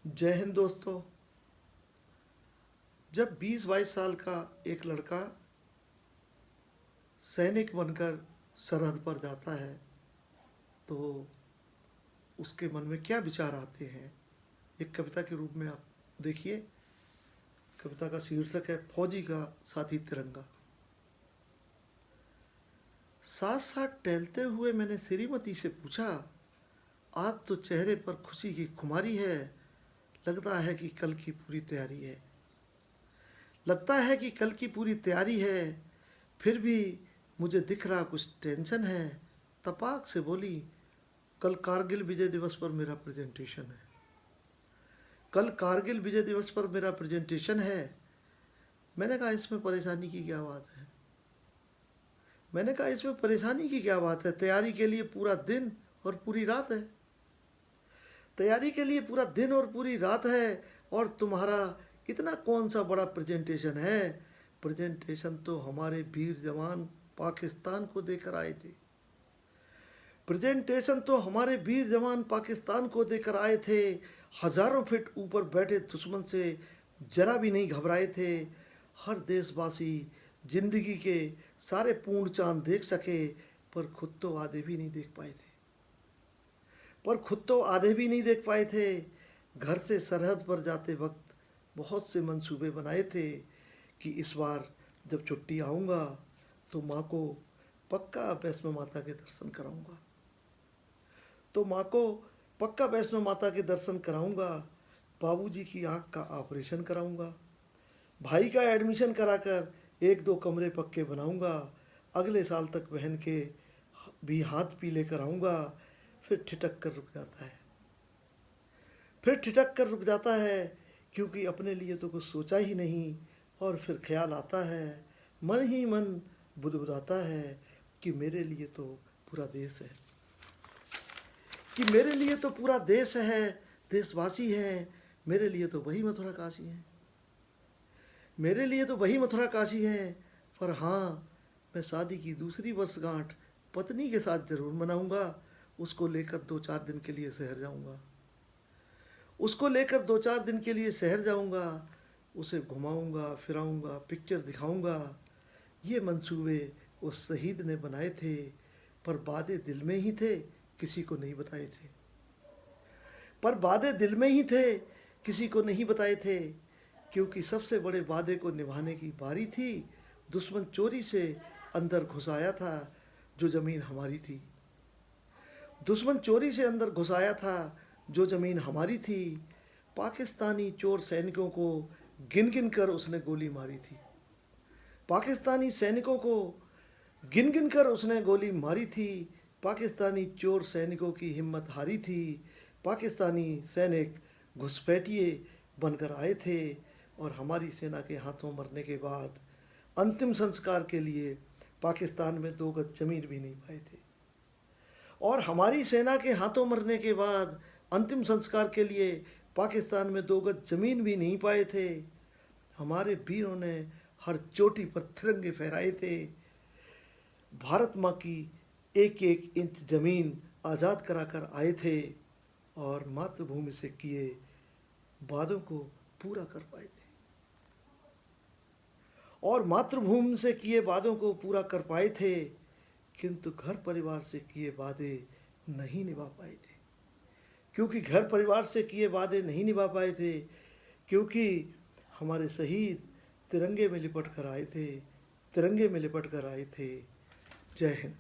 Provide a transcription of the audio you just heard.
जय हिंद दोस्तों। जब 20-22 साल का एक लड़का सैनिक बनकर सरहद पर जाता है तो उसके मन में क्या विचार आते हैं, एक कविता के रूप में आप देखिए। कविता का शीर्षक है फौजी का साथी तिरंगा। साथ साथ टहलते हुए मैंने श्रीमती से पूछा, आज तो चेहरे पर खुशी की खुमारी है, लगता है कि कल की पूरी तैयारी है। लगता है कि कल की पूरी तैयारी है, फिर भी मुझे दिख रहा कुछ टेंशन है। तपाक से बोली, कल कारगिल विजय दिवस पर मेरा प्रेजेंटेशन है। कल कारगिल विजय दिवस पर मेरा प्रेजेंटेशन है। मैंने कहा इसमें परेशानी की क्या बात है। मैंने कहा इसमें परेशानी की क्या बात है, तैयारी के लिए पूरा दिन और पूरी रात है। तैयारी के लिए पूरा दिन और पूरी रात है, और तुम्हारा इतना कौन सा बड़ा प्रेजेंटेशन है। प्रेजेंटेशन तो हमारे वीर जवान पाकिस्तान को देकर आए थे। प्रेजेंटेशन तो हमारे वीर जवान पाकिस्तान को देकर आए थे। हजारों फीट ऊपर बैठे दुश्मन से जरा भी नहीं घबराए थे। हर देशवासी जिंदगी के सारे पूर्ण चांद देख सके, पर खुद तो आधे भी नहीं देख पाए थे। घर से सरहद पर जाते वक्त बहुत से मंसूबे बनाए थे कि इस बार जब छुट्टी आऊँगा तो माँ को पक्का वैष्णो माता के दर्शन कराऊँगा। बाबूजी की आँख का ऑपरेशन कराऊँगा। भाई का एडमिशन कराकर 1-2 कमरे पक्के बनाऊँगा। अगले साल तक बहन के भी हाथ पीले कराऊँगा। फिर ठिठक कर रुक जाता है, क्योंकि अपने लिए तो कुछ सोचा ही नहीं। और फिर ख्याल आता है, मन ही मन बुदबुदाता है कि मेरे लिए तो पूरा देश है, देशवासी हैं। मेरे लिए तो वही मथुरा काशी है। पर हाँ, मैं शादी की दूसरी वर्षगांठ पत्नी के साथ ज़रूर मनाऊंगा। उसको लेकर 2-4 दिन के लिए शहर जाऊंगा। उसे घुमाऊंगा, फिराऊंगा, पिक्चर दिखाऊंगा। ये मंसूबे उस शहीद ने बनाए थे, पर वादे दिल में ही थे, किसी को नहीं बताए थे। क्योंकि सबसे बड़े वादे को निभाने की बारी थी। दुश्मन चोरी से अंदर घुस आया था, जो ज़मीन हमारी थी। पाकिस्तानी चोर सैनिकों को गिन गिन कर उसने गोली मारी थी। पाकिस्तानी चोर सैनिकों की हिम्मत हारी थी। पाकिस्तानी सैनिक घुसपैठिए बनकर आए थे, और हमारी सेना के हाथों मरने के बाद अंतिम संस्कार के लिए पाकिस्तान में 2 गज जमीन भी नहीं पाए थे। हमारे वीरों ने हर चोटी पर तिरंगे फहराए थे। भारत माँ की 1-1 इंच जमीन आज़ाद कराकर आए थे, और मातृभूमि से किए वादों को पूरा कर पाए थे। किंतु घर परिवार से किए वादे नहीं निभा पाए थे, क्योंकि हमारे शहीद तिरंगे में लिपट कर आए थे। जय हिंद।